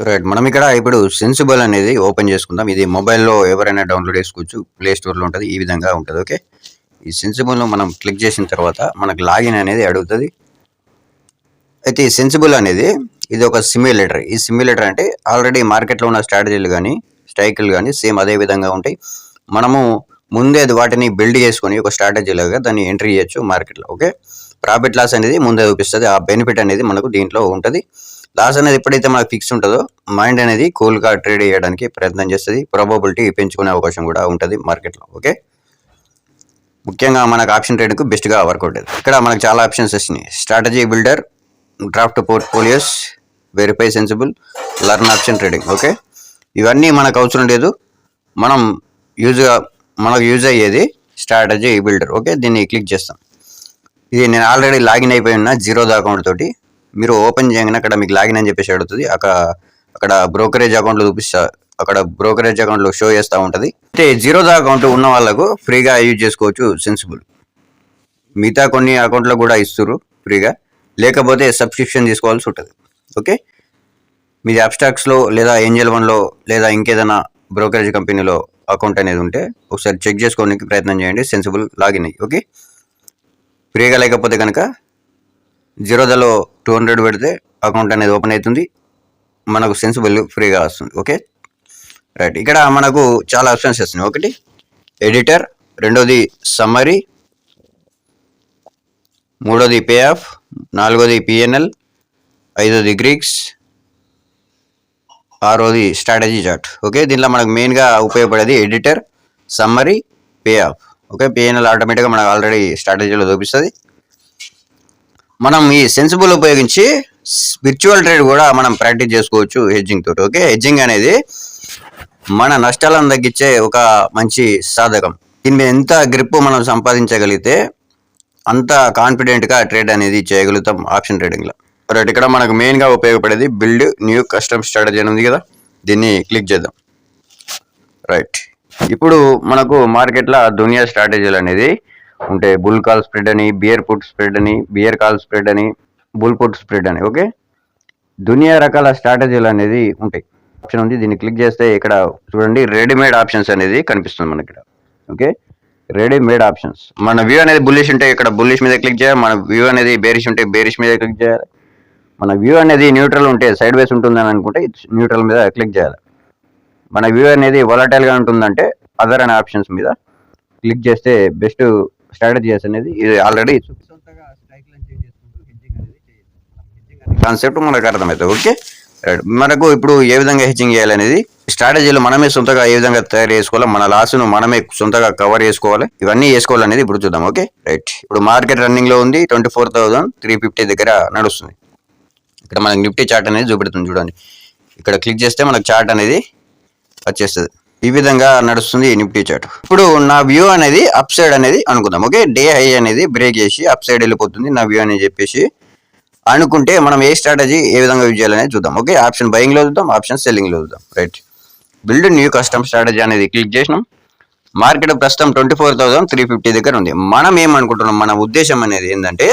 Right. మనం ఇక్కడ ఇప్పుడు సెన్సిబుల్ అనేది ఓపెన్ చేసుకుందాం. ఇది మొబైల్‌లో ఎవరైనా డౌన్‌లోడ్ చేసుకోవచ్చు. ప్లే స్టోర్‌లో ఉంటది. ఈ విధంగా ఉంటది. ఓకే. ఈ సెన్సిబుల్‌ను మనం క్లిక్ చేసిన తర్వాత మనకు లాగిన్ అనేది అడుగుతది. అయితే ఈ సెన్సిబుల్ అనేది ఇది ఒక సిమ్యులేటర్. ఈ సిమ్యులేటర్ అంటే ఆల్రెడీ మార్కెట్‌లో ఉన్న స్ట్రాటజీలు గాని, స్ట్రైకులు గాని సేమ్ అదే విధంగా ఉంటాయి. మనము ముందే వాటిని బిల్డ్ చేసుకొని ఒక స్ట్రాటజీ లాగా దాన్ని ఎంట్రీ చేయొచ్చు మార్కెట్‌లో. ఓకే. ప్రాఫిట్ లాస్ అనేది ముందే చూపిస్తది. ఆ బెనిఫిట్ అనేది మనకు దీంట్లో ఉంటది. లాస్ అనేది ఎప్పుడైతే మనకు ఫిక్స్ ఉంటుందో మైండ్ అనేది కూల్గా ట్రేడ్ చేయడానికి ప్రయత్నం చేస్తుంది. ప్రాబబిలిటీ పెంచుకునే అవకాశం కూడా ఉంటుంది మార్కెట్లో. ఓకే. ముఖ్యంగా మనకు ఆప్షన్ ట్రేడ్కు బెస్ట్గా వర్కౌట్ అవుతుంది. ఇక్కడ మనకు చాలా ఆప్షన్స్ వచ్చినాయి. Strategy builder, draft portfolios, verify sensible, learn option trading. Okay. ఇవన్నీ మనకు అవసరం లేదు. మనకు యూజ్ అయ్యేది స్ట్రాటజీ బిల్డర్. ఓకే. దీన్ని క్లిక్ చేస్తాం. ఇది నేను ఆల్రెడీ లాగిన్ అయిపోయి ఉన్న జీరోదా అకౌంట్ తోటి. మీరు ఓపెన్ చేయగానే అక్కడ మీకు లాగిన్ అని చెప్పేసి అడుగుతుంది. అక్కడ బ్రోకరేజ్ అకౌంట్లు చూపిస్తా, అక్కడ బ్రోకరేజ్ అకౌంట్లు షో చేస్తూ ఉంటుంది. అయితే జీరోదా అకౌంట్ ఉన్న వాళ్ళకు ఫ్రీగా యూజ్ చేసుకోవచ్చు సెన్సిబుల్. మిగతా కొన్ని అకౌంట్లో కూడా ఇస్తారు ఫ్రీగా, లేకపోతే సబ్స్క్రిప్షన్ తీసుకోవాల్సి ఉంటుంది. ఓకే. మీది అబ్స్టాక్స్లో లేదా ఏంజల్ వన్లో లేదా ఇంకేదైనా బ్రోకరేజ్ కంపెనీలో అకౌంట్ అనేది ఉంటే ఒకసారి చెక్ చేసుకోవడానికి ప్రయత్నం చేయండి. సెన్సిబుల్ లాగిన్ అయ్యి. ఓకే. ఫ్రీగా లేకపోతే కనుక జీరోదాలో 200 పెడితే అకౌంట్ అనేది ఓపెన్ అవుతుంది. మనకు సెన్సిబుల్ ఫ్రీగా వస్తుంది. ఓకే. రైట్. ఇక్కడ మనకు చాలా ఆప్షన్స్ వస్తున్నాయి. ఒకటి ఎడిటర్, రెండోది సమ్మరీ, మూడోది పే ఆఫ్, నాలుగోది పిఎన్ఎల్, ఐదోది గ్రీక్స్, ఆరోది స్ట్రాటజీ చార్ట్. ఓకే. దీంట్లో మనకు మెయిన్గా ఉపయోగపడేది editor, summary, pay of. Okay. PNL ఆటోమేటిక్గా మనకు ఆల్రెడీ స్ట్రాటజీలో చూపిస్తుంది. మనం ఈ సెన్సిబుల్ ఉపయోగించి విర్చువల్ ట్రేడ్ కూడా మనం ప్రాక్టీస్ చేసుకోవచ్చు హెడ్జింగ్ తోటి. ఓకే. హెడ్జింగ్ అనేది మన నష్టాలను తగ్గించే ఒక మంచి సాధకం. దీని మీద ఎంత గ్రిప్ మనం సంపాదించగలిగితే అంత కాన్ఫిడెంట్గా ట్రేడ్ అనేది చేయగలుగుతాం ఆప్షన్ ట్రేడింగ్లో. రైట్. ఇక్కడ మనకు మెయిన్గా ఉపయోగపడేది బిల్డ్ న్యూ కస్టమ్ స్ట్రాటజీ అని ఉంది కదా, దీన్ని క్లిక్ చేద్దాం. రైట్. ఇప్పుడు మనకు మార్కెట్లో దునియా స్ట్రాటజీలు అనేది ఉంటాయి. బుల్ కాల్ స్ప్రెడ్ అని, బియర్ పుట్ స్ప్రెడ్ అని, బియర్ కాల్ స్ప్రెడ్ అని, బుల్ పుట్ స్ప్రెడ్ అని. ఓకే. దునియా రకాల స్ట్రాటజీలు అనేది ఉంటాయి. ఆప్షన్ ఉంది, దీన్ని క్లిక్ చేస్తే ఇక్కడ చూడండి రెడీమేడ్ ఆప్షన్స్ అనేది కనిపిస్తుంది మనకి ఇక్కడ. ఓకే. Readymade options. మన వ్యూ అనేది బుల్లిష్ ఉంటే ఇక్కడ బుల్లిష్ మీద క్లిక్ చేయాలి. మన వ్యూ అనేది బేరిష్ ఉంటే బేరిష్ మీద క్లిక్ చేయాలి. మన వ్యూ అనేది న్యూట్రల్ ఉంటే సైడ్ వేస్ ఉంటుందని అనుకుంటే న్యూట్రల్ మీద క్లిక్ చేయాలి. మన వ్యూ అనేది వొలటైల్గా ఉంటుందంటే అదర్ అనే ఆప్షన్స్ మీద క్లిక్ చేస్తే బెస్ట్ స్ట్రాటజీస్ అనేది ఇది ఆల్రెడీ కాన్సెప్ట్ మనకు అర్థమవుతుంది. ఓకే. మనకు ఇప్పుడు ఏ విధంగా హెడ్జింగ్ చేయాలనేది స్ట్రాటజీలు మనమే సొంతగా ఏ విధంగా తయారు చేసుకోవాలి, మన లాస్ను మనమే సొంతగా కవర్ చేసుకోవాలి, ఇవన్నీ చేసుకోవాలనేది ఇప్పుడు చూద్దాం. ఓకే. రైట్. ఇప్పుడు మార్కెట్ రన్నింగ్ లో ఉంది. 24,350 దగ్గర నడుస్తుంది. ఇక్కడ మనకి నిఫ్టీ చార్ట్ అనేది చూపెడుతుంది చూడండి. ఇక్కడ క్లిక్ చేస్తే మనకు చార్ట్ అనేది వచ్చేస్తుంది. ఈ విధంగా నడుస్తుంది నిఫ్టీ చార్ట్. ఇప్పుడు నా వ్యూ అనేది అప్ సైడ్ అనేది అనుకుందాం. ఓకే. డే హై అనేది బ్రేక్ చేసి అప్ సైడ్ వెళ్ళిపోతుంది నా వ్యూ అని చెప్పేసి అనుకుంటే మనం ఏ స్ట్రాటజీ ఏ విధంగా యూజ్ చేయాలనేది చూద్దాం. ఓకే. ఆప్షన్ బయింగ్ లో చూద్దాం, ఆప్షన్ సెల్లింగ్ లో చూద్దాం. Right. Build new custom strategy అనేది క్లిక్ చేసినాం. మార్కెట్ ప్రస్తుతం 24,350 దగ్గర ఉంది. మనం ఏమనుకుంటున్నాం, మన ఉద్దేశం అనేది ఏంటంటే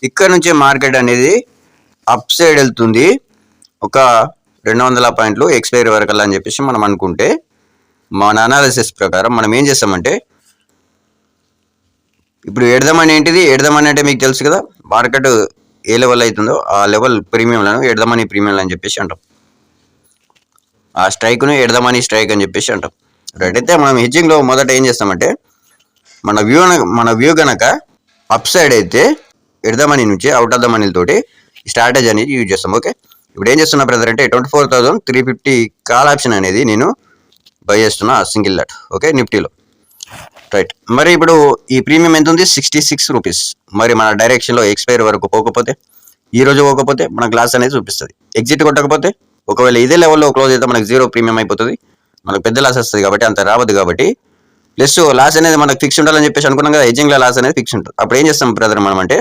ఇక్కడ నుంచి మార్కెట్ అనేది అప్ సైడ్ వెళ్తుంది ఒక 200 పాయింట్లు ఎక్స్పైరీ వరకు అని చెప్పేసి మనం అనుకుంటే మన అనాలిసిస్ ప్రకారం మనం ఏం చేస్తామంటే ఇప్పుడు ఎడదామని ఏంటిది, ఎడదామని అంటే మీకు తెలుసు కదా, మార్కెట్ ఏ లెవెల్ అవుతుందో ఆ లెవెల్ ప్రీమియంలను ఎడదామని ప్రీమియం అని చెప్పేసి అంటాం. ఆ స్ట్రైక్ను ఎడదామని స్ట్రైక్ అని చెప్పేసి అంటాం. రైట్. అయితే మనం హెడ్జింగ్లో మొదట ఏం చేస్తామంటే మన వ్యూ కనుక అప్ సైడ్ అయితే ఎడదామని నుంచి అవుట్ ఆఫ్ ద మనీ తోటి స్ట్రాటజీ అనేది యూజ్ చేస్తాం. ఓకే. ఇప్పుడు ఏం చేస్తున్నా బ్రదర్ అంటే 24,350 కాల్ ఆప్షన్ అనేది నేను బై చేస్తున్నా సింగిల్ లాట్. ఓకే. నిఫ్టీలో. రైట్. మరి ఇప్పుడు ఈ ప్రీమియం ఎంత ఉంది, 66 రూపీస్. మరి మన డైరెక్షన్లో ఎక్స్పైర్ వరకు పోకపోతే, ఈ రోజు పోకపోతే మనకు లాస్ అనేది చూపిస్తుంది. ఎగ్జిట్ కొట్టకపోతే ఒకవేళ ఇదే లెవెల్లో క్లోజ్ అయితే మనకు 0 ప్రీమియం అయిపోతుంది. మనకు పెద్ద లాస్ వస్తుంది కాబట్టి అంత రావద్దు. కాబట్టి ప్లస్ లాస్ అనేది మనకు ఫిక్స్ ఉండాలని చెప్పేసి అనుకున్నాం కదా, హెడ్జింగ్లో లాస్ అనేది ఫిక్స్ ఉంటుంది. అప్పుడు ఏం చేస్తాం బ్రదర్ మనం అంటే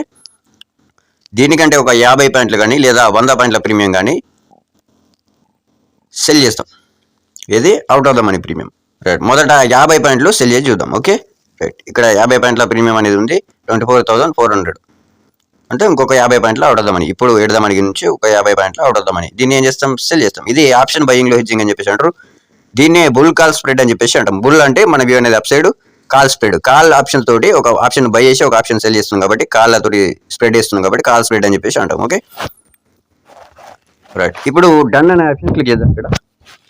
దీనికంటే ఒక 50 పాయింట్లు కానీ లేదా 100 పాయింట్ల ప్రీమియం కానీ సెల్ చేస్తాం. ఏది out of the money premium. Right. మొదట 50 పాయింట్లు సెల్ చేసి చూద్దాం. ఓకే. రైట్. ఇక్కడ 50 పాయింట్ల ప్రీమియం అనేది ఉంది 24,400. అంటే ఇంకొక 50 పాయింట్లు అవుట్ అవుదామని, ఇప్పుడు ఎట్ ద మనీ నుంచి ఒక 50 పాయింట్లు అవుట్ అవుదామని దీన్ని ఏం చేస్తాం, సెల్ చేస్తాం. ఇది ఆప్షన్ బయింగ్ లో హెడ్జింగ్ అని చెప్పేసి అంటారు. దీన్నే బుల్ కాల్ స్ప్రెడ్ అని చెప్పేసి అంటాం. బుల్ అంటే మన వ్యూ అనేది up side, call spread, call option తోటి ఒక ఆప్షన్ బై చేసి ఒక ఆప్షన్ సెల్ చేస్తుంది కాబట్టి కాల్ తోటి స్ప్రెడ్ చేస్తుంది కాబట్టి కాల్ స్ప్రెడ్ అని చెప్పేసి అంటాం. Okay right. ఇప్పుడు డన్ అనే ఆప్షన్ క్లిక్ చేద్దాం ఇక్కడ.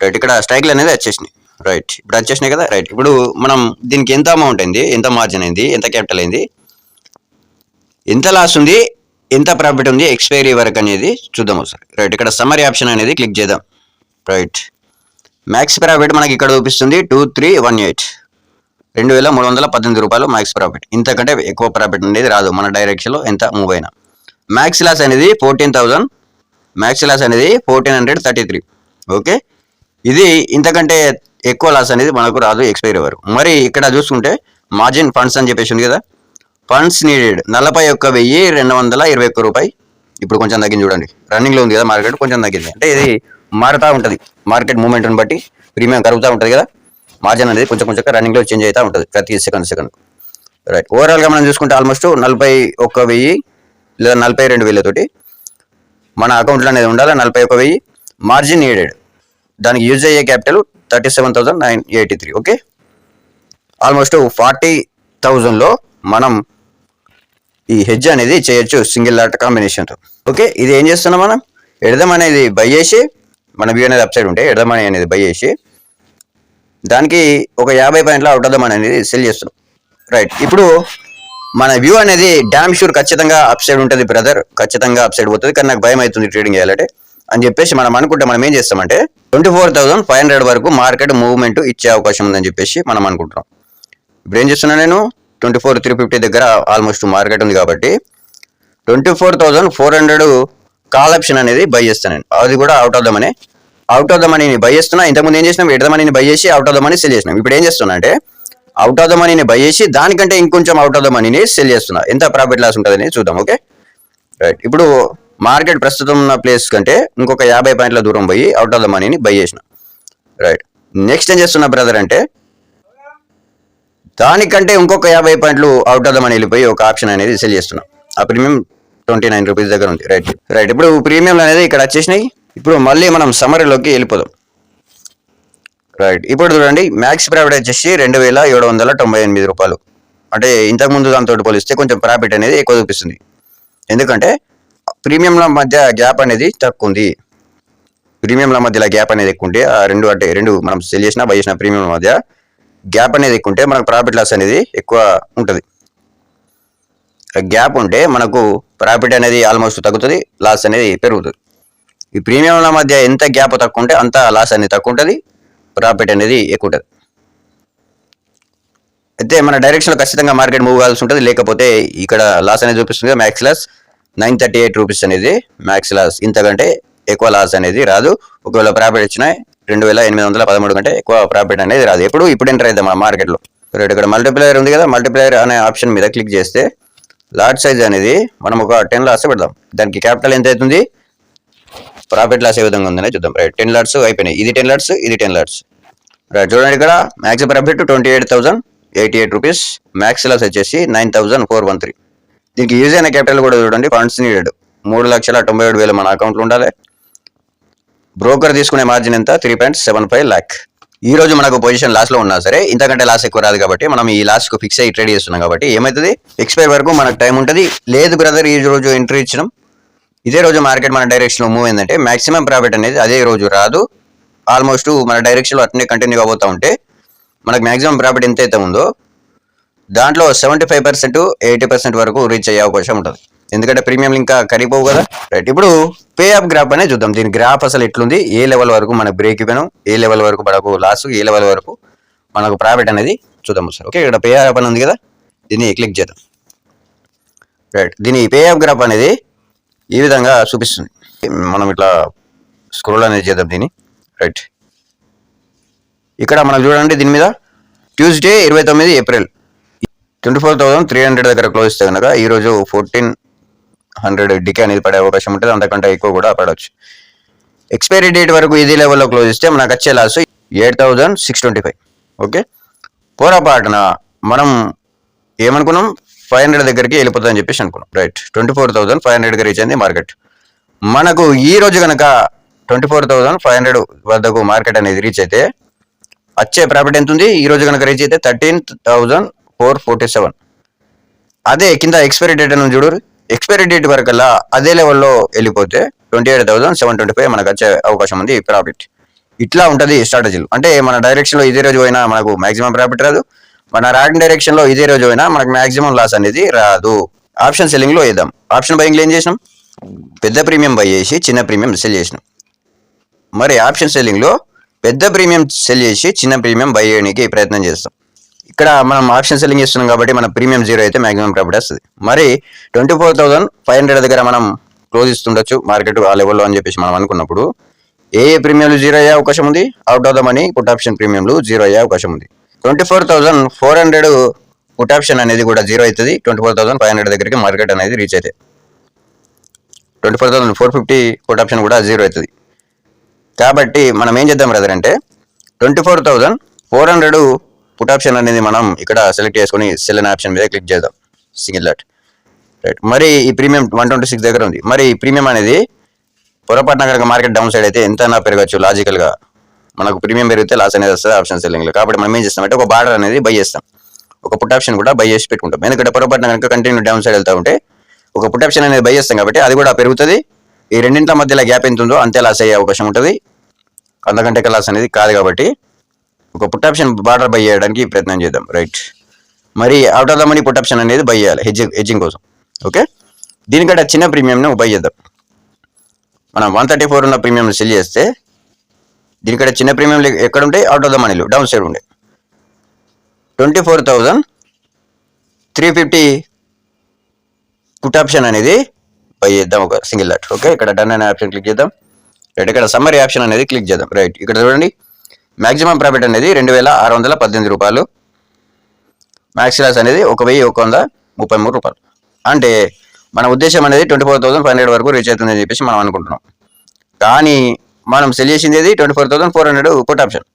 రైట్, ఇక్కడ స్ట్రైక్లు అనేది వచ్చేసినాయి. రైట్, ఇప్పుడు వచ్చేసినాయి కదా. రైట్, ఇప్పుడు మనం దీనికి ఎంత అమౌంట్ అయింది, ఎంత మార్జిన్ అయింది, ఎంత క్యాపిటల్ అయింది, ఎంత లాస్ ఉంది, ఎంత ప్రాఫిట్ ఉంది ఎక్స్పైరీ వరకు అనేది చూద్దాం ఒకసారి. రైట్, ఇక్కడ సమ్మరీ ఆప్షన్ అనేది క్లిక్ చేద్దాం. రైట్, మ్యాక్స్ ప్రాఫిట్ మనకి ఇక్కడ చూపిస్తుంది 2318, 2318 రూపాయలు మ్యాక్స్ ప్రాఫిట్. ఇంతకంటే ఎక్కువ ప్రాఫిట్ అనేది రాదు మన డైరెక్షన్లో ఎంత మూవ్ అయినా. మ్యాక్స్ లాస్ అనేది 14,000, మ్యాక్స్ లాస్ అనేది 1433. ఓకే, ఇది ఇంతకంటే ఎక్కువ లాస్ అనేది మనకు రాదు ఎక్స్పైరీ వరకు. మరి ఇక్కడ చూసుకుంటే మార్జిన్ ఫండ్స్ అని చెప్పేసి ఉంది కదా, ఫండ్స్ నీడెడ్ 41,221 రూపాయి. ఇప్పుడు కొంచెం తగ్గింది చూడండి, రన్నింగ్లో ఉంది కదా మార్కెట్, కొంచెం తగ్గింది. అంటే ఇది మారుతూ ఉంటుంది మార్కెట్ మూమెంట్ని బట్టి, ప్రీమియం కరుగుతూ ఉంటుంది కదా, మార్జిన్ అనేది కొంచెం కొంచెం రన్నింగ్లో చేంజ్ అవుతూ ఉంటుంది ప్రతి సెకండ్. రైట్, ఓవరాల్గా మనం చూసుకుంటే ఆల్మోస్ట్ 41,000 లేదా 42,000 తోటి మన అకౌంట్లో అనేది ఉండాలి. 41,000 మార్జిన్ నీడెడ్, దానికి యూజ్ అయ్యే క్యాపిటల్ 37,983. ఓకే, ఆల్మోస్ట్ 40,000లో మనం ఈ హెడ్జ్ అనేది చేయొచ్చు సింగిల్ లాట్ కాంబినేషన్తో. ఓకే, ఇది ఏం చేస్తున్నాం మనం, ఎడదం అనేది బై చేసి, మన వ్యూ అనేది అప్ సైడ్ ఉంటే ఎడదం అనేది బై చేసి దానికి ఒక 50 పాయింట్ల అవుట్ ఆఫ్ ద మనీ అనేది సెల్ చేస్తున్నాం. రైట్, ఇప్పుడు మన వ్యూ అనేది డ్యామ్ షూర్ ఖచ్చితంగా అప్ సైడ్ ఉంటుంది బ్రదర్, ఖచ్చితంగా అప్ సైడ్ పోతుంది, కానీ నాకు భయం అవుతుంది ట్రేడింగ్ చేయాలంటే అని చెప్పేసి మనం అనుకుంటే మనం ఏం చేస్తామంటే 24,500 వరకు మార్కెట్ మూవ్మెంట్ ఇచ్చే అవకాశం ఉందని చెప్పేసి మనం అనుకుంటున్నాం. ఇప్పుడు ఏం చేస్తున్నా నేను 24,350 దగ్గర ఆల్మోస్ట్ మార్కెట్ ఉంది కాబట్టి 24,400 కాల్ ఆప్షన్ అనేది బై చేస్తాను నేను. అది కూడా అవుట్ ఆఫ్ ద మనీని బై చేస్తున్నా. ఇంతకుముందు ఏం చేసినాం, ఎట్ ద మనీని బై చేసి out of the money cell చేసినాం. ఇప్పుడు ఏం చేస్తున్నా అంటే అవుట్ ఆఫ్ ద మనీని బై చేసి దానికంటే ఇంకొంచెం అవుట్ ఆఫ్ ద మనీని సెల్ చేస్తున్నా. ఎంత ప్రాఫిట్ లాస్ ఉంటుందని చూద్దాం. ఓకే రైట్, ఇప్పుడు మార్కెట్ ప్రస్తుతం ఉన్న ప్లేస్ కంటే ఇంకొక 50 పాయింట్ల దూరం పోయి అవుట్ ఆఫ్ ద మనీని బై చేసిన. రైట్, నెక్స్ట్ ఏం చేస్తున్నా బ్రదర్ అంటే దానికంటే ఇంకొక 50 పాయింట్లు అవుట్ ఆఫ్ ద మనీ వెళ్ళిపోయి ఒక ఆప్షన్ అనేది సెల్ చేస్తున్నాం. ఆ ప్రీమియం 29 రూపీస్ దగ్గర ఉంది. రైట్, ఇప్పుడు ప్రీమియం అనేది ఇక్కడ వచ్చేసినాయి. ఇప్పుడు మళ్ళీ మనం సమ్మరీలోకి వెళ్ళిపోదాం. రైట్, ఇప్పుడు చూడండి మ్యాక్స్ ప్రాఫిట్ వచ్చేసి 2,798 రూపాయలు. అంటే ఇంతకుముందు దాంతో పోలిస్తే కొంచెం ప్రాఫిట్ అనేది ఎక్కువ చూపిస్తుంది. ఎందుకంటే ప్రీమియంల మధ్య గ్యాప్ అనేది తక్కువ ఉంది. ప్రీమియంల మధ్యలో గ్యాప్ అనేది ఎక్కువ ఉంటే ఆ రెండు మనం సెల్ చేసిన బై చేసిన ప్రీమియం మధ్య గ్యాప్ అనేది ఎక్కువ ఉంటే మనకు ప్రాఫిట్ లాస్ అనేది ఎక్కువ ఉంటుంది. గ్యాప్ ఉంటే మనకు ప్రాఫిట్ అనేది ఆల్మోస్ట్ తగ్గుతుంది, లాస్ అనేది పెరుగుతుంది. ఈ ప్రీమియంల మధ్య ఎంత గ్యాప్ తక్కువ ఉంటే అంత లాస్ అనేది తక్కువ ఉంటుంది, ప్రాఫిట్ అనేది ఎక్కువ ఉంటుంది. అయితే మన డైరెక్షన్లో ఖచ్చితంగా మార్కెట్ మూవ్ కావాల్సి ఉంటుంది, లేకపోతే ఇక్కడ లాస్ అనేది చూపిస్తుంది. మ్యాక్స్ లాస్ 938 రూపీస్ అనేది మ్యాక్స్ లాస్, ఇంతకంటే ఎక్కువ లాస్ అనేది రాదు. ఒకవేళ ప్రాఫిట్ వచ్చినా 2,813 కంటే ఎక్కువ ప్రాఫిట్ అనేది రాదు. ఇప్పుడు ఎంటర్ అవుతాం మన మార్కెట్లో. రైట్, ఇక్కడ మల్టీప్లైయర్ ఉంది కదా, మల్టీప్లైయర్ అనే ఆప్షన్ మీద క్లిక్ చేస్తే లాట్ సైజ్ అనేది మనం ఒక 10 లాట్స్ పెడదాం. దానికి క్యాపిటల్ ఎంత అవుతుంది, ప్రాఫిట్ లాస్ ఏ విధంగా ఉందనే చూద్దాం. రైట్, 10 లాట్స్ అయిపోయినాయి. ఇది 10 లాట్స్, ఇది 10 లాట్స్. రైట్, చూడండి ఇక్కడ max profit 28,088 rupees, max loss వచ్చేసి 9,413. దీనికి యూజ్ అయిన క్యాపిటల్ కూడా చూడండి, ఫండ్స్ నీడెడ్ 3,97,000 మన అకౌంట్లో ఉండాలి. బ్రోకర్ తీసుకునే మార్జిన్ ఎంత 3.75 lakh. ఈ రోజు మనకు పొజిషన్ లాస్ లో ఉన్నా సరే ఇంతకంటే లాస్ ఎక్కువ రాదు కాబట్టి మనం ఈ లాస్ కు ఫిక్స్ అయ్యి ట్రేడ్ చేస్తున్నాం కాబట్టి ఏమవుతుంది, ఎక్స్పైర్ వరకు మనకు టైం ఉంటుంది. లేదు బ్రదర్ ఈ రోజు ఎంట్రీ ఇచ్చినాం, ఇదే రోజు మార్కెట్ మన డైరెక్షన్ లో మూవ్ అయిందంటే మాక్సిమం ప్రాఫిట్ అనేది అదే రోజు రాదు. ఆల్మోస్ట్ మన డైరెక్షన్ లో అట్నే కంటిన్యూ అవుతా ఉంటే మనకు మాక్సిమం ప్రాఫిట్ ఎంత అయితే ఉందో దాంట్లో 75% 80% వరకు రీచ్ అయ్యే అవకాశం ఉంటుంది. ఎందుకంటే ప్రీమియం ఇంకా కరిగిపోవు కదా. రైట్, ఇప్పుడు పే ఆఫ్ గ్రాఫ్ అనేది చూద్దాం. దీని గ్రాఫ్ అసలు ఎట్లుంది, ఏ లెవెల్ వరకు మనకు బ్రేక్ ఇవ్వను, ఏ లెవెల్ వరకు మనకు లాస్, ఏ లెవెల్ వరకు మనకు ప్రాఫిట్ అనేది చూద్దాం సార్. ఓకే, ఇక్కడ పే ఆఫ్ అని ఉంది కదా, దీన్ని క్లిక్ చేద్దాం. రైట్, దీని పే ఆఫ్ గ్రాఫ్ అనేది ఈ విధంగా చూపిస్తుంది. మనం ఇట్లా స్క్రోల్ అనేది చేద్దాం దీన్ని. రైట్, ఇక్కడ మనం చూడండి దీని మీద ట్యూస్డే 29 ఏప్రిల్ 24,300 దగ్గర క్లోజ్ ఇస్తే కనుక ఈరోజు 1,400 డికే అనేది పడే అవకాశం ఉంటుంది, అంతకంటే ఎక్కువ కూడా పడవచ్చు. ఎక్స్పైరీ డేట్ వరకు ఇదే లెవెల్లో క్లోజ్ ఇస్తే మనకు వచ్చే లాస్ 8,625. ఓకే, పొరపాటున మనం ఏమనుకున్నాం 24,500 దగ్గరికి వెళ్ళిపోతుందని చెప్పేసి అనుకున్నాం. రైట్, 24,500కి రీచ్ అయింది మార్కెట్. మనకు ఈ రోజు కనుక 24,500 వద్దకు మార్కెట్ అనేది రీచ్ అయితే వచ్చే ప్రాఫిట్ ఎంత ఉంది? ఈ రోజు కనుక రీచ్ అయితే 13,447. అదే కింద ఎక్స్పైరీ డేట్ అని చూడరు, ఎక్స్పైరీ డేట్ వరకల్లా అదే లెవెల్లో వెళ్ళిపోతే 28,725 మనకు వచ్చే అవకాశం ఉంది ప్రాఫిట్. ఇట్లా ఉంటుంది స్ట్రాటజీలు. అంటే మన డైరెక్షన్లో ఇదే రోజు అయినా మనకు మాక్సిమం ప్రాఫిట్ రాదు, మన రాడ్ డైరెక్షన్లో ఇదే రోజు అయినా మనకు మాక్సిమం లాస్ అనేది రాదు. ఆప్షన్ సెల్లింగ్లో వేద్దాం. ఆప్షన్ బయింగ్లో ఏం చేసినాం? పెద్ద ప్రీమియం బై చేసి చిన్న ప్రీమియం సెల్ చేసినాం. మరి ఆప్షన్ సెల్లింగ్లో పెద్ద ప్రీమియం సెల్ చేసి చిన్న ప్రీమియం బై చేయడానికి ప్రయత్నం చేస్తాం. ఇక్కడ మనం ఆప్షన్ సెల్లింగ్ చేస్తున్నాం కాబట్టి మన ప్రీమియం 0 అయితే మాక్సిమం ప్రాఫిట్ వస్తుంది. మరి 24,500 దగ్గర మనం క్లోజ్ ఇస్తుండొచ్చు మార్కెట్ ఆ లెవెల్లో అని చెప్పేసి మనం అనుకున్నప్పుడు ఏ ప్రీమియంలు 0 అయ్యే అవకాశం ఉంది? Out of the money put option ప్రీమియంలు 0 అయ్యే అవకాశం ఉంది. 24,400 పుట్ ఆప్షన్ అనేది కూడా 0 అవుతుంది. 24,500 దగ్గరికి మార్కెట్ అనేది రీచ్ అయితే 24,450 పుట్ ఆప్షన్ కూడా 0 అవుతుంది. కాబట్టి మనం ఏం చేద్దాం బ్రదర్ అంటే 24,400 పుట్ ఆప్షన్ అనేది మనం ఇక్కడ సెలెక్ట్ చేసుకుని సెల్ అనే ఆప్షన్ మీద క్లిక్ చేద్దాం. Single lot. రైట్, మరి ఈ ప్రీమియం 126 దగ్గర ఉంది. మరి ఈ ప్రీమియం అనేది పొరపాటున కనుక మార్కెట్ డౌన్ సైడ్ అయితే ఎంతైనా పెరగచ్చు లాజికల్గా. మనకు ప్రీమియం పెరిగితే లాస్ అనేది వస్తుంది ఆప్షన్ సెల్లింగ్లో. కాబట్టి మనం ఏం చేస్తామంటే ఒక బార్డర్ అనేది బై చేస్తాం, ఒక పుట్ ఆప్షన్ కూడా బై చేసి పెట్టుకుంటాం. ఎందుకంటే పొరపాటున కనుక కంటిన్యూ డౌన్ సైడ్ వెళ్తూ ఉంటే ఒక పుట్ ఆప్షన్ అనేది బై చేస్తాం కాబట్టి అది కూడా పెరుగుతుంది. ఈ రెండింటి మధ్యలో గ్యాప్ ఎంత ఉందో అంతే లాస్ అయ్యే అవకాశం ఉంటుంది, అంతకంటే లాస్ అనేది కాదు. కాబట్టి ఒక పుట్ ఆప్షన్ బార్డర్ బై చేయడానికి ప్రయత్నం చేద్దాం. రైట్, మరి out of the money put option అనేది బై చేయాలి హెడ్జింగ్ కోసం. ఓకే, దీనికంటే చిన్న ప్రీమియంను బై చేద్దాం. మనం 134 ఉన్న ప్రీమియం సెల్ చేస్తే దీనికంటే చిన్న ప్రీమియం ఎక్కడ ఉంటాయి? అవుట్ ఆఫ్ ద మనీలు డౌన్ సైడ్ ఉండే 24,350 పుట్ ఆప్షన్ అనేది బై చేద్దాం ఒక సింగిల్ లాట్. ఓకే, ఇక్కడ డన్ అనే ఆప్షన్ క్లిక్ చేద్దాం. రైట్, ఇక్కడ సమ్మరీ ఆప్షన్ అనేది క్లిక్ చేద్దాం. రైట్, ఇక్కడ చూడండి మాక్సిమం ప్రాఫిట్ అనేది 2,618 రూపాయలు, మ్యాక్స్ లాస్ అనేది 1,133 రూపాయలు. అంటే మన ఉద్దేశం అనేది 24,500 వరకు రీచ్ అవుతుందని చెప్పేసి మనం అనుకుంటున్నాం. కానీ మనం సెల్ చేసింది 24,400 పుట్ ఆప్షన్.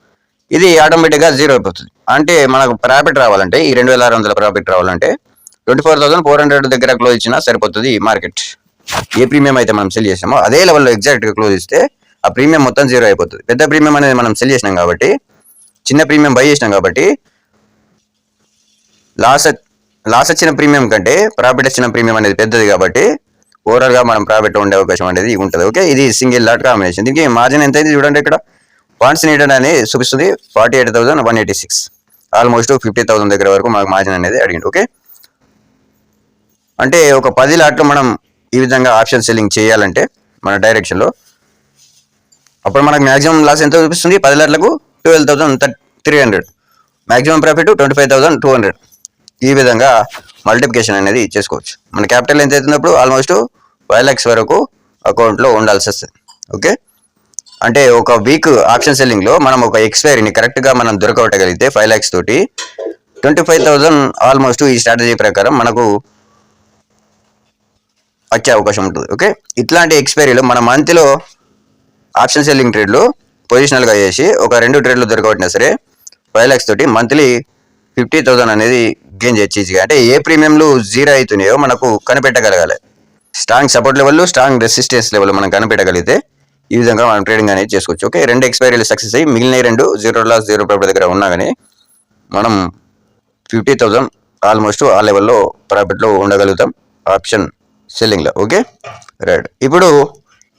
ఇది ఆటోమేటిక్గా 0 అయిపోతుంది. అంటే మనకు ప్రాఫిట్ రావాలంటే ఈ 2,600 ప్రాఫిట్ రావాలంటే 24,400 దగ్గర క్లోజ్ ఇచ్చినా సరిపోతుంది మార్కెట్. ఏ ప్రీమియం అయితే మనం సెల్ చేసామో అదే లెవెల్లో ఎగ్జాక్ట్గా క్లోజ్ ఇస్తే ఆ ప్రీమియం మొత్తం 0 అయిపోతుంది. పెద్ద ప్రీమియం అనేది మనం సెల్ చేసినాం కాబట్టి, చిన్న ప్రీమియం బై చేసినాం కాబట్టి లాస్ వచ్చిన ప్రీమియం కంటే ప్రాఫిట్ వచ్చిన ప్రీమియం అనేది పెద్దది కాబట్టి ఓవరాల్గా మనం ప్రాఫిట్ ఉండే అవకాశం అనేది ఉంటుంది. ఓకే, ఇది సింగిల్ లాట్ కాంబినేషన్. దీనికి మార్జిన్ ఎంత అయింది చూడండి. ఇక్కడ పాయింట్స్ నీడెడ్ అని చూపిస్తుంది 48,186, ఆల్మోస్ట్ 50,000 దగ్గర వరకు మనకు మార్జిన్ అనేది అడిగింది. ఓకే, అంటే ఒక 10 లాట్లు మనం ఈ విధంగా ఆప్షన్ సెల్లింగ్ చేయాలంటే మన డైరెక్షన్లో అప్పుడు మనకు మాక్సిమం లాస్ ఎంత చూపిస్తుంది? 10 లాట్లకు 12,300, మాక్సిమం ప్రాఫిట్ 25,200. ఈ విధంగా మల్టిప్లికేషన్ అనేది చేసుకోవచ్చు. మన క్యాపిటల్ ఎంత అవుతున్నప్పుడు ఆల్మోస్ట్ 5 lakhs వరకు అకౌంట్లో ఉండాల్సి వస్తుంది. ఓకే, అంటే ఒక వీక్ ఆప్షన్ సెల్లింగ్లో మనం ఒక ఎక్స్పైరీని కరెక్ట్గా మనం దొరకగలిగితే 5 lakhs తోటి 25,000 ఆల్మోస్ట్ ఈ స్ట్రాటజీ ప్రకారం మనకు వచ్చే అవకాశం ఉంటుంది. ఓకే, ఇట్లాంటి ఎక్స్పైరీలో మన మంత్లో ఆప్షన్ సెల్లింగ్ ట్రేడ్లు పొజిషనల్గా చేసి ఒక 2 ట్రేడ్లు దొరకబట్టినా సరే 5 lakhs తోటి మంత్లీ 50,000 అనేది గెయిన్ చేయొచ్చు ఈజీగా. అంటే ఏ ప్రీమియంలు 0 అవుతున్నాయో మనకు కనిపెట్టగలగాలి. Strong support level, strong resistance level మనం కనిపెట్టగలిగితే ఈ విధంగా మనం ట్రేడింగ్ అనేది చేసుకోవచ్చు. ఓకే, 2 ఎక్స్పైరీలు సక్సెస్ అయ్యి మిగిలిన 2 0 లాస్ 0 ప్రాఫిట్ దగ్గర ఉన్నా కానీ మనం 50,000 ఆల్మోస్ట్ ఆ లెవెల్లో ప్రాఫిట్లో ఉండగలుగుతాం ఆప్షన్ సెల్లింగ్లో. ఓకే, రైట్, ఇప్పుడు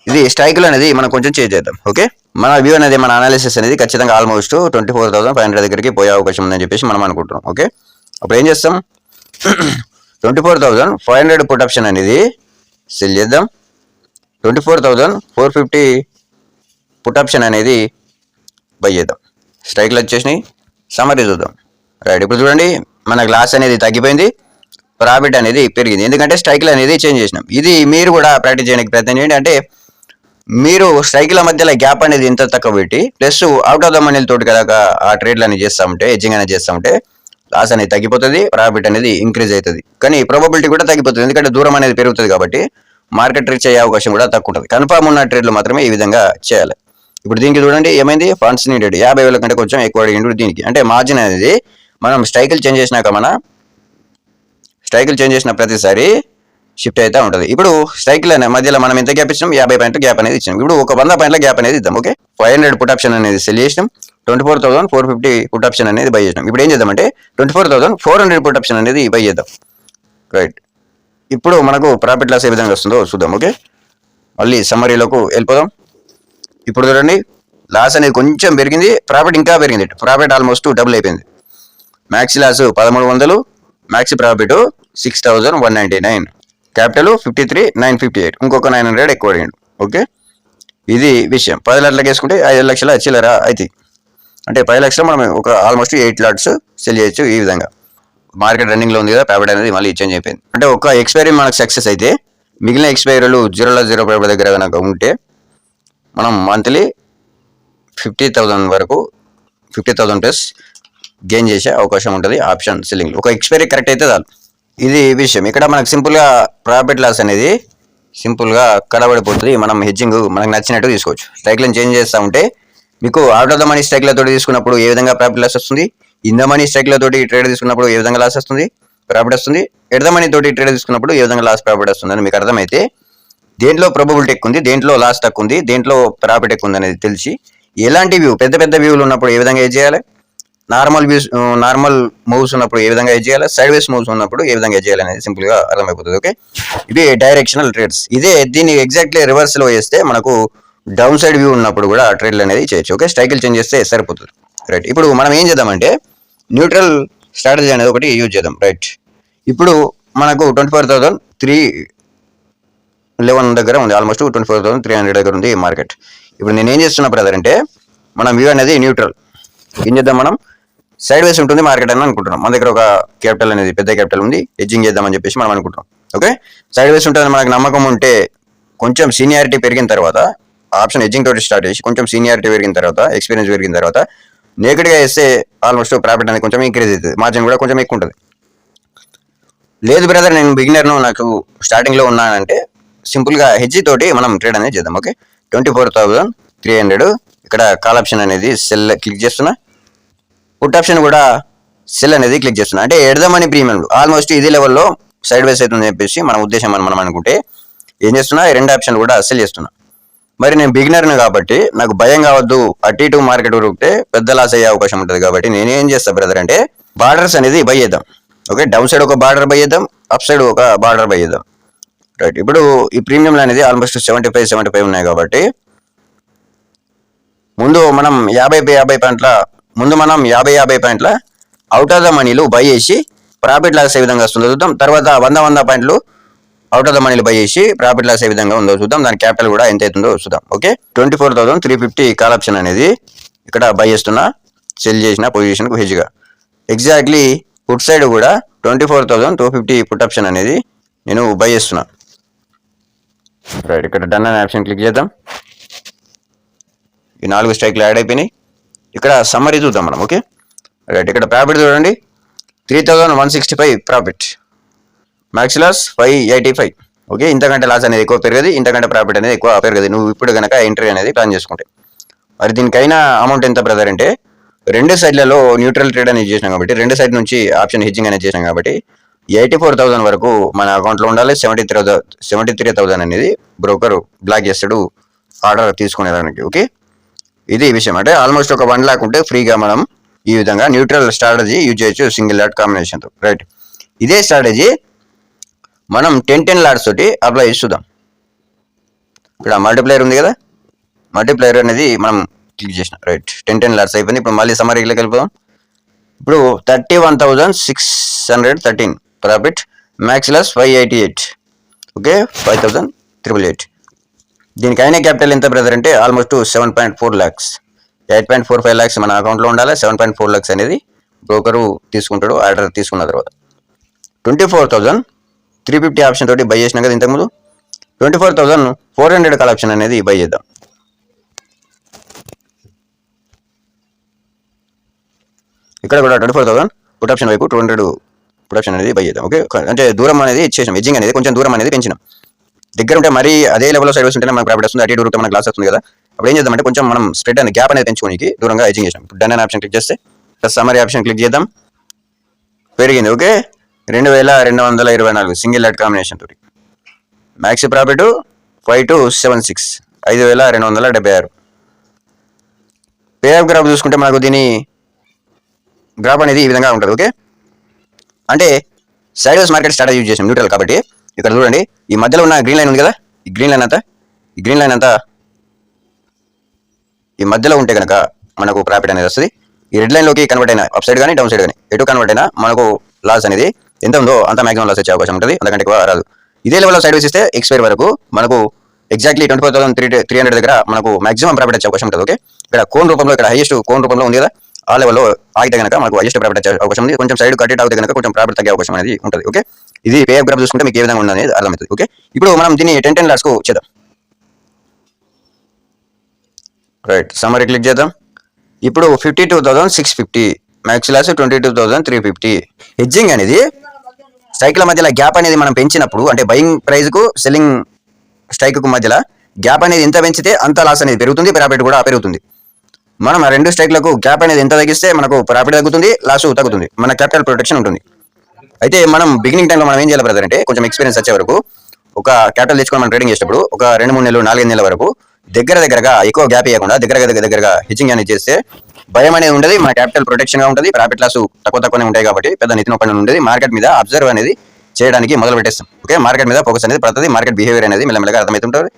ఇది స్ట్రైక్లు అనేది మనం కొంచెం చేంజ్ చేద్దాం. ఓకే, మన వ్యూ అనేది మన అనాలిసిస్ అనేది ఖచ్చితంగా ఆల్మోస్ట్ 24,500 దగ్గరికి పోయే అవకాశం ఉందని చెప్పేసి మనం అనుకుంటున్నాం. ఓకే, అప్పుడు ఏం చేస్తాం? 24,500 పుట్ ఆప్షన్ అనేది సెల్ చేద్దాం. 24,450 పుట్ ఆప్షన్ అనేది బై చేద్దాం. స్ట్రైక్లు వచ్చేసినాయి. సమ్మరీ చూద్దాం. రైట్, ఇప్పుడు చూడండి మనకు లాస్ అనేది తగ్గిపోయింది, ప్రాఫిట్ అనేది పెరిగింది. ఎందుకంటే స్ట్రైక్లు అనేది చేంజ్ చేసినాం. ఇది మీరు కూడా ప్రాక్టీస్ చేయడానికి ప్రయత్నం చేయండి. అంటే మీరు స్ట్రైక్ల మధ్యలో గ్యాప్ అనేది ఎంత తక్కువ పెట్టి plus out of the Manila తోటి కదా ఆ ట్రేడ్లు అనేది చేస్తూ ఉంటే, హెడ్జింగ్ అనేది చేస్తూ ఉంటే లాస్ అనేది తగ్గిపోతుంది, ప్రాఫిట్ అనేది ఇంక్రీజ్ అవుతుంది. కానీ ప్రాబబిలిటీ కూడా తగ్గిపోతుంది, ఎందుకంటే దూరం అనేది పెరుగుతుంది కాబట్టి మార్కెట్ రీచ్ అయ్యే అవకాశం కూడా తక్కువ ఉంటుంది. కన్ఫర్మ్ ఉన్న ట్రేడ్లు మాత్రమే ఈ విధంగా చేయాలి. ఇప్పుడు దీనికి చూడండి ఏమైంది, ఫండ్స్ నీడెడ్ 50,000 కంటే కొంచెం ఎక్కువ అడిగిండు దీనికి. అంటే మార్జిన్ అనేది మనం స్ట్రైక్లు చేంజ్ చేసినాక మన స్ట్రైకులు చేంజ్ చేసిన ప్రతిసారి షిఫ్ట్ అయితే ఉంటుంది. ఇప్పుడు స్ట్రైకుల మధ్యలో మనం ఎంత గ్యాప్ ఇచ్చినాం, 50 పాయింట్లు గ్యాప్ అనేది ఇచ్చినాం. ఇప్పుడు ఒక 100 పాయింట్ల గ్యాప్ అనేది ఇద్దాం. ఓకే, 500 పుట్ ఆప్షన్ అనేది సెల్ చేసినాం, 24,450 పుట్ ఆప్షన్ అనేది బై చేసినాం. ఇప్పుడు ఏం చేద్దామంటే 24,400 పుట్ ఆప్షన్ అనేది బై చేద్దాం. రైట్, ఇప్పుడు మనకు ప్రాఫిట్ లాస్ ఏ విధంగా వస్తుందో చూద్దాం. ఓకే, మళ్ళీ సమ్మరీలోకి వెళ్ళిపోదాం. ఇప్పుడు చూడండి, లాస్ అనేది కొంచెం పెరిగింది, ప్రాఫిట్ ఇంకా పెరిగింది. ప్రాఫిట్ ఆల్మోస్ట్ డబుల్ అయిపోయింది. Max loss 1300, max profit 6199, capital 53,958, ఇంకొక 900 ఎక్కువ అడిగాడు. ఓకే, ఇది విషయం. 10 లాట్లకు వేసుకుంటే 5 లక్షల చిల్లర అవుతాయి. అంటే 10 లక్షలు మనం ఒక ఆల్మోస్ట్ 8 లాట్స్ సెల్ చేయొచ్చు. ఈ విధంగా మార్కెట్ రన్నింగ్లో ఉంది కదా, ప్రాఫిట్ అనేది మళ్ళీ చేంజ్ అయిపోయింది. అంటే ఒక ఎక్స్పైరీ మనకు సక్సెస్ అయితే మిగిలిన ఎక్స్పైరీలు 0.0 ప్రాఫిట్ దగ్గర కనుక ఉంటే మనం మంత్లీ 50,000 వరకు 50,000 ప్లస్ గెయిన్ చేసే అవకాశం ఉంటుంది ఆప్షన్ సెల్లింగ్. ఒక ఎక్స్పైరీ కరెక్ట్ అయితే చాలు. ఇది విషయం. ఇక్కడ మనకు సింపుల్గా ప్రాఫిట్ లాస్ అనేది సింపుల్గా కడబడిపోతుంది. మనం హెడ్జింగ్ మనకు నచ్చినట్టు తీసుకోవచ్చు. స్ట్రైక్లను చేంజ్ చేస్తూ ఉంటే మీకు అవుట్ ఆఫ్ ద మనీ స్ట్రైక్లతో తీసుకున్నప్పుడు ఏ విధంగా ప్రాఫిట్ లాస్ వస్తుంది, ఇన్ ద మనీ స్ట్రైక్లతో ట్రేడ్ తీసుకున్నప్పుడు ఏ విధంగా లాస్ వస్తుంది, ప్రాఫిట్ వస్తుంది, ఎట్ ద మనీ తోటి ట్రేడ్ తీసుకున్నప్పుడు ఏ విధంగా లాస్ ప్రాఫిట్ వస్తుంది అని మీకు అర్థమైతే దేంట్లో ప్రాబబిలిటీ ఎక్కువ ఉంది, దేంట్లో లాస్ తక్కువ ఉంది, దేంట్లో ప్రాఫిట్ ఎక్కువ ఉంది అనేది తెలిసి ఎలాంటి వ్యూ పెద్ద పెద్ద వ్యూలు ఉన్నప్పుడు ఏ విధంగా ఏజ్ చేయాలి, నార్మల్ మూవ్స్ ఉన్నప్పుడు ఏ విధంగా ఏజ్ చేయాలి, సైడ్ వేస్ మూవ్స్ ఉన్నప్పుడు ఏ విధంగా ఏజ్ చేయాలి అనేది సింపుల్ గా అర్థమైపోతుంది. ఓకే, ఇది డైరెక్షనల్ ట్రేడ్స్. ఇదే దీన్ని ఎగ్జాక్ట్లీ రివర్స్ లో వేస్తే మనకు డౌన్ సైడ్ వ్యూ ఉన్నప్పుడు కూడా ట్రేడ్లు అనేది చేయొచ్చు. ఓకే, స్ట్రైకిల్ చేంజ్ చేస్తే సరిపోతుంది. రైట్, ఇప్పుడు మనం ఏం చేద్దామంటే న్యూట్రల్ స్ట్రాటజీ అనేది ఒకటి యూజ్ చేద్దాం. రైట్, ఇప్పుడు మనకు 24,311 దగ్గర ఉంది, ఆల్మోస్ట్ 24,300 దగ్గర ఉంది మార్కెట్. ఇప్పుడు నేను ఏం చేస్తున్నా బ్రదర్ అంటే మనం వ్యూ అనేది న్యూట్రల్. ఏం చేద్దాం, మనం సైడ్ వేస్ ఉంటుంది మార్కెట్ అని అనుకుంటున్నాం. మన దగ్గర ఒక క్యాపిటల్ అనేది పెద్ద క్యాపిటల్ ఉంది, హెడ్జింగ్ చేద్దామని చెప్పేసి మనం అనుకుంటున్నాం. ఓకే, సైడ్ వేస్ ఉంటుంది మనకు నమ్మకం ఉంటే కొంచెం సీనియారిటీ పెరిగిన తర్వాత ఆప్షన్ హెడ్జింగ్ తోటి స్టార్ట్ చేసి కొంచెం సీనియారిటీ పెరిగిన తర్వాత ఎక్స్పీరియన్స్ పెరిగిన తర్వాత నేకెడ్గా వేస్తే ఆల్మోస్ట్ ప్రాఫిట్ అనేది కొంచెం ఇంక్రీజ్ అవుతుంది, మార్జిన్ కూడా కొంచెం ఎక్కువ ఉంటుంది. లేదు బ్రదర్ నేను బిగినర్ను, నాకు స్టార్టింగ్లో ఉన్నానంటే సింపుల్గా హెడ్జి తోటి మనం ట్రేడ్ అనేది చేద్దాం. ఓకే, 24,300 ఇక్కడ కాల్ ఆప్షన్ అనేది సెల్ క్లిక్ చేస్తున్నా, పుట్ ఆప్షన్ కూడా సెల్ అనేది క్లిక్ చేస్తున్నా. అంటే ఎడదామని ప్రీమియం ఆల్మోస్ట్ ఇదే లెవెల్లో సైడ్ వేస్ అవుతుందని చెప్పేసి మన ఉద్దేశం అని మనం అనుకుంటే ఏం చేస్తున్నా, ఈ 2 ఆప్షన్ కూడా సెల్ చేస్తున్నా. మరి నేను బిగినర్ని కాబట్టి నాకు భయం కావద్దు, అటు ఇటు మార్కెట్ ఉరికితే పెద్ద లాస్ అయ్యే అవకాశం ఉంటుంది. కాబట్టి నేనేం చేస్తా బ్రదర్ అంటే బార్డర్స్ అనేది బై చేద్దాం. ఓకే, డౌన్ సైడ్ ఒక బార్డర్ బై చేద్దాం, అప్ సైడ్ ఒక బార్డర్ బై చేద్దాం. రైట్, ఇప్పుడు ఈ ప్రీమియంలు అనేది ఆల్మోస్ట్ 75 ఉన్నాయి కాబట్టి ముందు మనం 50 పాయింట్ల ముందు మనం 50 పాయింట్ల అవుట్ ఆఫ్ ద మనీలు బై చేసి ప్రాఫిట్ లాస్ ఏ విధంగా వస్తుందో చూద్దాం. తర్వాత 100 పాయింట్లు అవుట్ ఆఫ్ ద మనీలు బై చేసి ప్రాఫిట్ లాస్ ఏ విధంగా ఉందో చూద్దాం. దాని క్యాపిటల్ కూడా ఎంత అవుతుందో చూద్దాం. ఓకే, 24,350 కాల్ ఆప్షన్ అనేది ఇక్కడ బై చేస్తున్నా, సెల్ చేసిన పొజిషన్కు హెజ్గా. ఎగ్జాక్ట్లీ పుట్ సైడ్ కూడా 24,250 పుట్ ఆప్షన్ అనేది నేను బై చేస్తున్నా. రైట్, ఇక్కడ డన్ అనే ఆప్షన్ క్లిక్ చేద్దాం. ఈ 4 స్ట్రైక్లు యాడ్ అయిపోయినాయి. ఇక్కడ సమ్మరీ చూద్దాం మనం. ఓకే, రైట్, ఇక్కడ ప్రాఫిట్ చూడండి 3,165 ప్రాఫిట్, మ్యాక్స్ లాస్ 585. ఓకే, ఇంతకంటే లాస్ అనేది ఎక్కువ పెరగదు, ఇంతకంటే ప్రాఫిట్ అనేది ఎక్కువ పెరగదు నువ్వు ఇప్పుడు కనుక ఎంట్రీ అనేది ప్లాన్ చేసుకుంటే. మరి దీనికైనా అమౌంట్ ఎంత బ్రదర్ అంటే 2 సైడ్లలో న్యూట్రల్ ట్రేడ్ అనేది చేసినాం కాబట్టి 2 సైడ్ నుంచి ఆప్షన్ హెడ్జింగ్ అనేది చేసినాం కాబట్టి 84,000 వరకు మన అకౌంట్లో ఉండాలి. 73,000 అనేది బ్రోకర్ బ్లాక్ చేస్తాడు ఆర్డర్ తీసుకునేదానికి. ఓకే, ఇది విషయం. అంటే ఆల్మోస్ట్ ఒక 1 లాక్ ఉంటే ఫ్రీగా మనం ఈ విధంగా న్యూట్రల్ స్ట్రాటజీ యూజ్ చేయొచ్చు సింగిల్ లాట్ కాంబినేషన్తో. రైట్, ఇదే స్ట్రాటజీ మనం 10 లాట్స్ తోటి అప్లై చేద్దాం. ఇక్కడ మల్టిప్లైర్ ఉంది కదా, మల్టిప్లైర్ అనేది మనం క్లిక్ చేసిన. రైట్, 10 లాట్స్ అయిపోయింది. ఇప్పుడు మళ్ళీ సమ్మరీలోకి వెళ్ళిపోదాం. ఇప్పుడు 31,613 ప్రాఫిట్, మ్యాక్స్ లాస్ 588. ఓకే, 5,388. దీనికైనా క్యాపిటల్ ఎంత బ్రదర్ అంటే ఆల్మోస్ట్ 7.4 lakhs, 8.45 lakhs మన అకౌంట్లో ఉండాలి. 7.4 lakhs అనేది బ్రోకరు తీసుకుంటాడు ఆర్డర్ తీసుకున్న తర్వాత. 24,350 ఆప్షన్ తోటి బై చేసినాం కదా ఇంతకుముందు. 24,400 కాల్ ఆప్షన్ అనేది బై చేద్దాం. ఇక్కడ కూడా 24,000 పుట్ ఆప్షన్ వైపు 200 పుట్ ఆప్షన్ అనేది బై చేద్దాం. ఓకే, అంటే దూరం అనేది ఇచ్చేసాం, హెడ్జింగ్ అనేది కొంచెం దూరం అనేది పెంచినాం. దగ్గర ఉంటే మరీ అదే లెవెల్లో సైడ్ వేసి ఉంటే మనకు ప్రాఫిట్ వస్తుంది, అటు ఇటు ఉంటే మనకు లాస్ వస్తుంది కదా. అప్పుడు ఏం చేద్దామంటే కొంచెం మనం స్ప్రెడ్ అనేది గ్యాప్ అనేది పెంచుకోనికి దూరంగా హెడ్జింగ్ చేసాం. ఇప్పుడు డన్ అనే ఆప్షన్ క్లిక్ చేస్తే సమ్మరీ ఆప్షన్ క్లిక్ చేద్దాం, పెరిగింది. ఓకే, 2224 సింగిల్ లెట్ కాంబినేషన్ తోటి. Max profit 5276 5276. పేఆఫ్ గ్రాఫ్ చూసుకుంటే మనకు దీని గ్రాఫ్ అనేది ఈ విధంగా ఉంటుంది. ఓకే, అంటే సైడ్ వేస్ మార్కెట్ స్ట్రాటజీ యూజ్ చేసాం న్యూట్రల్ కాబట్టి. ఇక్కడ చూడండి, ఈ మధ్యలో ఉన్న గ్రీన్ లైన్ ఉంది కదా, ఈ గ్రీన్ లైన్ అంతా ఈ మధ్యలో ఉంటే కనుక మనకు ప్రాఫిట్ అనేది వస్తుంది. ఈ రెడ్ లైన్లోకి కన్వర్ట్ అయినా అప్ సైడ్ కానీ డౌన్ సైడ్ కానీ ఎటు కన్వర్ట్ అయినా మనకు లాస్ అనేది ఎంత ఉందో అంత మాక్సిమం లాస్ వచ్చే అవకాశం ఉంటుంది, అంతకంటే ఎక్కువ రాదు. ఇదే లెవెల్లో సైడ్ వేస్ ఇస్తే ఎక్స్పైర్ వరకు మనకు ఎగ్జాక్ట్లీ 24,300 దగ్గర మనకు మాక్సిమం ప్రాఫిట్ వచ్చే అవకాశం ఉంటుంది. ఓకే, ఇక్కడ కోన్ రూపంలో, ఇక్కడ హైయెస్ట్ కోన్ రూపంలో ఉంది కదా, ఆ లెవెల్లో ఆగితే కనుక మనకు హైయెస్ట్ ప్రాఫిట్ వచ్చే అవకాశం ఉంది. కొంచెం సైడ్ కట్ అవుతే కనుక కొంచెం ప్రాఫిట్ తగ్గే అవకాశం అనేది ఉంటుంది. ఓకే, ఇది పేఆఫ్ గ్రాఫ్ చూసుకుంటే మీకు ఏ విధంగా ఉంది అనేది అర్థమవుతుంది. ఓకే, ఇప్పుడు మనం దీన్ని 10 లాట్స్కు చేద్దాం. రైట్, సమ్మరీ క్లిక్ చేద్దాం. ఇప్పుడు 52,650, మ్యాక్స్ లాస్ 22,350. హెడ్జింగ్ అనేది స్ట్రైక్ల మధ్యలో గ్యాప్ అనేది మనం పెంచినప్పుడు, అంటే బయింగ్ ప్రైస్ కు సెల్లింగ్ స్ట్రైక్ కు మధ్యలో గ్యాప్ అనేది ఎంత పెంచితే అంత లాస్ అనేది పెరుగుతుంది, ప్రాఫిట్ కూడా పెరుగుతుంది. మనం ఆ రెండు స్ట్రైక్లకు గ్యాప్ అనేది ఎంత తగ్గిస్తే మనకు ప్రాఫిట్ తగ్గుతుంది, లాస్ తగ్గుతుంది, మన క్యాపిటల్ ప్రొటెక్షన్ ఉంటుంది. అయితే మనం బిగినింగ్ టైంలో మనం ఏం చేయాలి బ్రదర్ అంటే, కొంచెం ఎక్స్పీరియన్స్ వచ్చే వరకు ఒక క్యాపిటల్ తెచ్చుకొని మనం ట్రేడింగ్ చేసేటప్పుడు ఒక 2-3 నెలలు 4-5 నెలల వరకు దగ్గరగా ఎక్కువ గ్యాప్ ఇవ్వకుండా దగ్గరగా హెడ్జింగ్ అనేది చేస్తే భయం అనేది ఉండదు, మన క్యాపిటల్ ప్రొటెక్షన్ గా ఉంటుంది, ప్రాఫిట్ లాస్ తక్కువనే ఉంటాయి కాబట్టి పెద్ద నెత్తి నొప్పి ఉండేది. మార్కెట్ మీద అబ్జర్వ్ అనేది చేయడానికి మొదలు పెట్టేస్తాం. ఓకే, మార్కెట్ మీద ఫోకస్ అనేది పడుతుంది, మార్కెట్ బిహేవియర్ అనేది మెల్లమెల్లగా అర్థమవుతుంటుంది.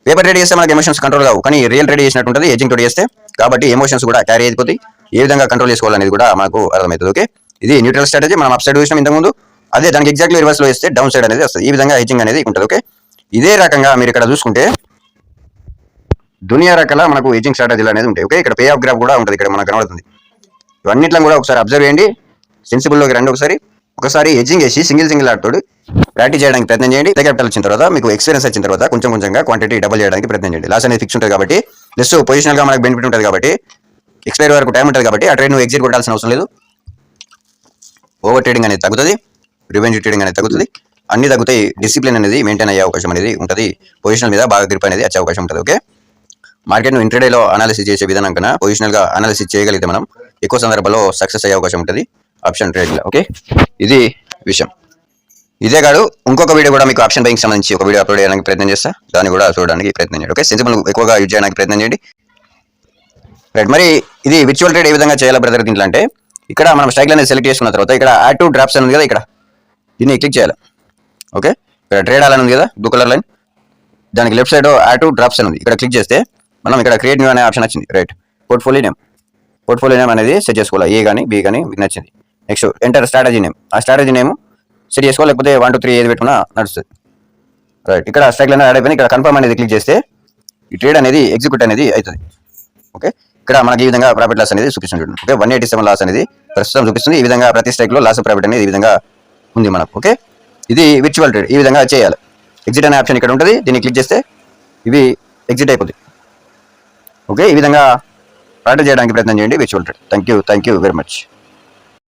పేపర్ ట్రేడ్ చేస్తే మనకి ఎమోషన్స్ కంట్రోల్ కావు, కానీ రియల్ ట్రేడ్ చేసినట్టు ఉంటుంది హెడ్జింగ్ ట్రేడ్ చేస్తే, కాబట్టి ఎమోషన్స్ కూడా క్యారీ అయిపోతాయి. ఏ విధంగా కంట్రోల్ చేసుకోవాలనేది కూడా మనకు అర్థమవుతుంది. ఓకే, ఇది న్యూట్రల్ స్ట్రాటజీ. మనం అప్ సైడ్ చూసినాం ఇంతకుముందు, అదే దానికి ఎగ్జాక్ట్లీ రివర్స్ లో వేస్తే డౌన్ సైడ్ అనేది వస్తుంది. ఈ విధంగా హెడ్జింగ్ అనేది ఉంటుంది. ఓకే, ఇదే రకంగా మీరు ఇక్కడ చూసుకుంటే దునియా రకాల మనకు హెడ్జింగ్ స్ట్రాటజీలు అనేది ఉంటాయి. ఓకే, ఇక్కడ పే ఆఫ్ గ్రాఫ్ కూడా ఉంటుంది, ఇక్కడ మనకు కనబడుతుంది. ఇవన్నిట్లో కూడా ఒకసారి అబ్జర్వ్ చేయండి, సెన్సిబుల్లోకి రండి. ఒకసారి హెడ్జింగ్ వేసి సింగిల్ ఆడుతోడు ప్రాక్టీస్ చేయడానికి ప్రయత్నం చేయండి. క్యాపిటల్ వచ్చిన తర్వాత మీకు ఎక్స్పీరియన్స్ వచ్చిన తర్వాత కొంచెంగా క్వాంటిటీ డబుల్ చేయడానికి ప్రయత్నం చేయండి. లాస్ అనేది ఫిక్స్ ఉంటుంది కాబట్టి, ప్లస్ పొజిషనల్ గా మనకు బెనిఫిట్ ఉంటుంది కాబట్టి, ఎక్స్పైర్ వరకు టైం ఉంటుంది కాబట్టి ఆ ట్రేడ్ నువ్వు ఎగ్జిట్ కొట్టాల్సిన అవసరం లేదు. ఓవర్ ట్రేడింగ్ అనేది తగ్గుతుంది, రివెంజ్ ట్రేడింగ్ అనేది తగ్గుతుంది, అన్ని తగ్గుతాయి. డిసిప్లిన్ అనేది మెయింటైన్ అయ్యే అవకాశం అనేది ఉంటుంది, పొజిషనల్ మీద బాగా గ్రిప్ అనేది వచ్చే అవకాశం ఉంటుంది. ఓకే, మార్కెట్ ను ఇంట్రాడేలో అనాలిసిస్ చేసే విధానం కన్నా పొజిషనల్ గా అనాలిసిస్ చేయగలిగితే మనం ఎక్కువ సందర్భాల్లో సక్సెస్ అయ్యే అవకాశం ఉంటుంది ఆప్షన్ ట్రేడ్ లో. ఓకే, ఇది విషయం. ఇదే కాదు, ఇంకొక వీడియో కూడా మీకు ఆప్షన్ బయింగ్ సంబంధించి ఒక వీడియో అప్లోడ్ చేయడానికి ప్రయత్నం చేస్తా, దాన్ని కూడా చూడడానికి ప్రయత్నం చేయండి. ఓకే, సెన్సిబుల్ ఎక్కువగా యూజ్ చేయడానికి ప్రయత్నం చేయండి. రైట్, మరి ఇది విర్చువల్ ట్రేడ్ ఏ విధంగా చేయాలి బ్రదర్ దీంట్లో అంటే, ఇక్కడ మనం స్ట్రైక్ అనేది సెలెక్ట్ చేసుకున్న తర్వాత ఇక్కడ యాడ్ టు డ్రాప్స్ అని ఉంది కదా, ఇక్కడ దీన్ని క్లిక్ చేయాలి. ఓకే, ఇక్కడ ట్రేడ్ అలా ఉంది కదా బ్లూ కలర్ లైన్, దానికి left side add to drops అని ఉంది, ఇక్కడ క్లిక్ చేస్తే మనం ఇక్కడ క్రియేట్ న్యూ అనే ఆప్షన్ వచ్చింది. రైట్, పోర్ట్ఫోలియో నేమ్ అనేది సెట్ చేసుకోవాలి, ఏ కానీ బి కానీ మీకు నచ్చింది. నెక్స్ట్ ఎంటర్ స్ట్రాటజీ నేమ్, ఆ స్ట్రాటజీ నేమ్ సెట్ చేసుకోవాలి, లేకపోతే 1 2 3 ఏది పెట్టుకున్నా నడుస్తుంది. రైట్, ఇక్కడ స్ట్రైక్ లైన్ యాడ్ అయిపోయింది, ఇక్కడ కన్ఫర్మ్ అనేది క్లిక్ చేస్తే ఈ ట్రేడ్ అనేది ఎగ్జిక్యూట్ అనేది అవుతుంది. ఓకే, ఇక్కడ మనకి ఈ విధంగా ప్రాఫిట్ లాస్ అనేది చూపిస్తుంది. ఓకే, 187 లాస్ అనేది ప్రస్తుతం చూపిస్తుంది. ఈ విధంగా ప్రతి స్ట్రైక్ లో లాస్ ప్రాఫిట్ అనేది ఈ విధంగా ఉంది మనకు. ఓకే, ఇది విర్చువల్ ట్రేడ్, ఈ విధంగా చేయాలి. ఎగ్జిట్ అనే ఆప్షన్ ఇక్కడ ఉంటుంది, దీన్ని క్లిక్ చేస్తే ఇవి ఎగ్జిట్ అయిపోతుంది. ఓకే, ఈ విధంగా ప్రాక్టీస్ చేయడానికి ప్రయత్నం చేయండి virtual trade. Thank you very much.